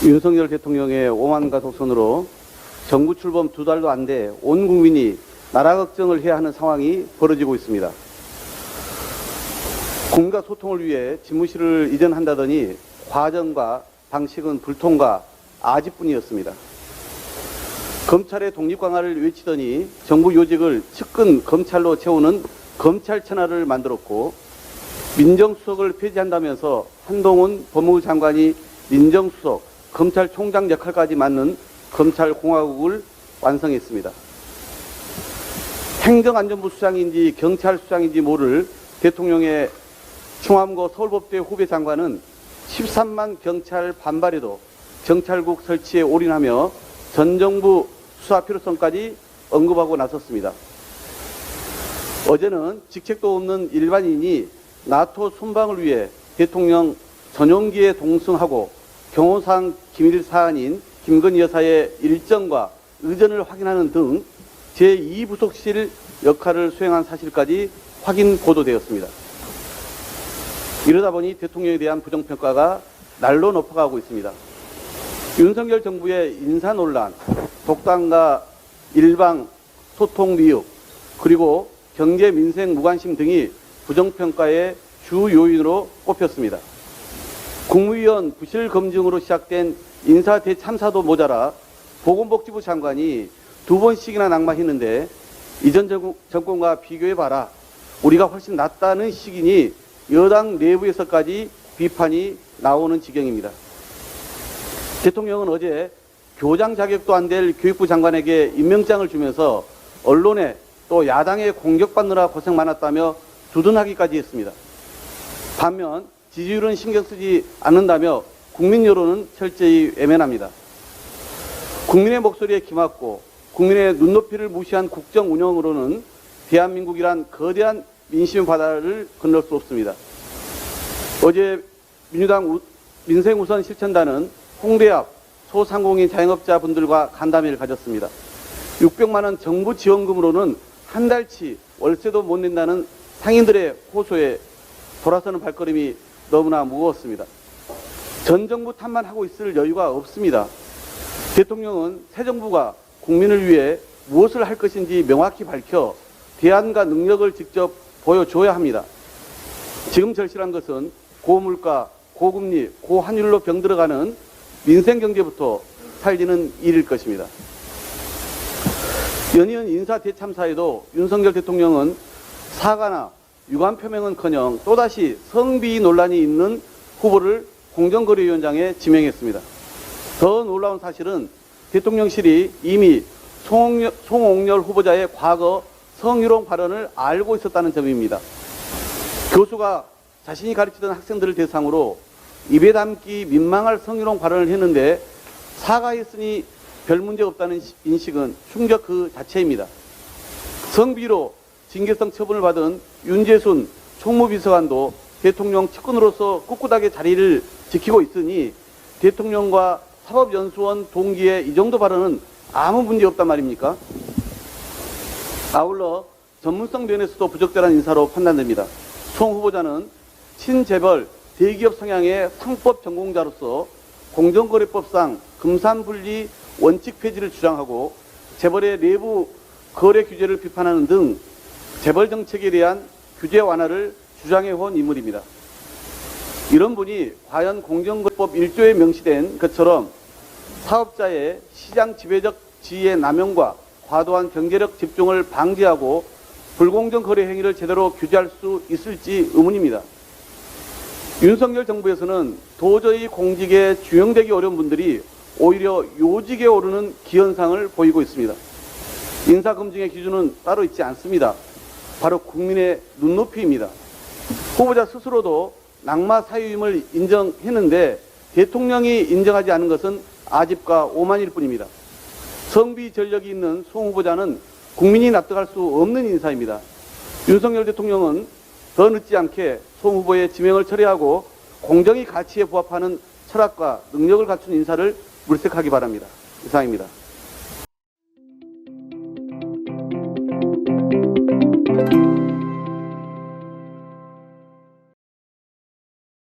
윤석열 대통령의 오만과 독선으로 정부 출범 2달도 안 돼 온 국민이 나라 걱정을 해야 하는 상황이 벌어지고 있습니다. 국민과 소통을 위해 집무실을 이전한다더니 과정과 방식은 불통과 아집뿐이었습니다. 검찰의 독립 강화를 외치더니 정부 요직을 측근 검찰로 채우는 검찰 천하를 만들었고, 민정수석을 폐지한다면서 한동훈 법무부 장관이 민정수석, 검찰총장 역할까지 맡는 검찰공화국을 완성했습니다. 행정안전부 수장인지 경찰수장인지 모를 대통령의 충암고 서울법대 후배 장관은 13만 경찰 반발에도 경찰국 설치에 올인하며 전 정부 수사 필요성까지 언급하고 나섰습니다. 어제는 직책도 없는 일반인이 나토 순방을 위해 대통령 전용기에 동승하고 경호상 기밀 사안인 김건희 여사의 일정과 의전을 확인하는 등 제2부속실 역할을 수행한 사실까지 확인 보도되었습니다. 이러다 보니 대통령에 대한 부정평가가 날로 높아가고 있습니다. 윤석열 정부의 인사 논란, 독단과 일방 소통 미흡, 그리고 경제 민생 무관심 등이 부정평가의 주 요인으로 꼽혔습니다. 국무위원 부실 검증으로 시작된 인사 대참사도 모자라 보건복지부 장관이 2번씩이나 낙마했는데 이전 정권과 비교해봐라, 우리가 훨씬 낫다는 식이니 여당 내부에서까지 비판이 나오는 지경입니다. 대통령은 어제 교장 자격도 안 될 교육부 장관에게 임명장을 주면서 언론에 또 야당에 공격받느라 고생 많았다며 두둔하기까지 했습니다. 반면 지지율은 신경 쓰지 않는다며 국민 여론은 철저히 외면합니다. 국민의 목소리에 기맞고 국민의 눈높이를 무시한 국정 운영으로는 대한민국이란 거대한 민심의 바다를 건널 수 없습니다. 어제 민주당 민생우선 실천단은 홍대 앞 소상공인 자영업자분들과 간담회를 가졌습니다. 600만 원 정부 지원금으로는 한 달치 월세도 못 낸다는 상인들의 호소에 돌아서는 발걸음이 너무나 무거웠습니다. 전 정부 탓만 하고 있을 여유가 없습니다. 대통령은 새 정부가 국민을 위해 무엇을 할 것인지 명확히 밝혀 대안과 능력을 직접 보여줘야 합니다. 지금 절실한 것은 고물가, 고금리, 고환율로 병들어가는 민생경제부터 살리는 일일 것입니다. 연이은 인사 대참사에도 윤석열 대통령은 사과나 유감 표명은커녕 또다시 성비 논란이 있는 후보를 공정거래위원장에 지명했습니다. 더 놀라운 사실은 대통령실이 이미 송옥열 후보자의 과거 성희롱 발언을 알고 있었다는 점입니다. 교수가 자신이 가르치던 학생들을 대상으로 입에 담기 민망할 성희롱 발언을 했는데 사과했으니 별 문제 없다는 인식은 충격 그 자체입니다. 성비로 징계성 처분을 받은 윤재순 총무비서관도 대통령 측근으로서 꿋꿋하게 자리를 지키고 있으니 대통령과 사법연수원 동기의 이 정도 발언은 아무 문제 없단 말입니까? 아울러 전문성 면에서도 부적절한 인사로 판단됩니다. 송 후보자는 친재벌 대기업 성향의 상법 전공자로서 공정거래법상 금산분리 원칙 폐지를 주장하고 재벌의 내부 거래 규제를 비판하는 등 재벌 정책에 대한 규제 완화를 주장해온 인물입니다. 이런 분이 과연 공정거래법 1조에 명시된 것처럼 사업자의 시장 지배적 지위의 남용과 과도한 경제력 집중을 방지하고 불공정 거래 행위를 제대로 규제할 수 있을지 의문입니다. 윤석열 정부에서는 도저히 공직에 중용되기 어려운 분들이 오히려 요직에 오르는 기현상을 보이고 있습니다. 인사검증의 기준은 따로 있지 않습니다. 바로 국민의 눈높이입니다. 후보자 스스로도 낙마 사유임을 인정했는데 대통령이 인정하지 않은 것은 아집과 오만일 뿐입니다. 성비 전력이 있는 송 후보자는 국민이 납득할 수 없는 인사입니다. 윤석열 대통령은 더 늦지 않게 송 후보의 지명을 철회하고 공정의 가치에 부합하는 철학과 능력을 갖춘 인사를 물색하기 바랍니다. 이상입니다.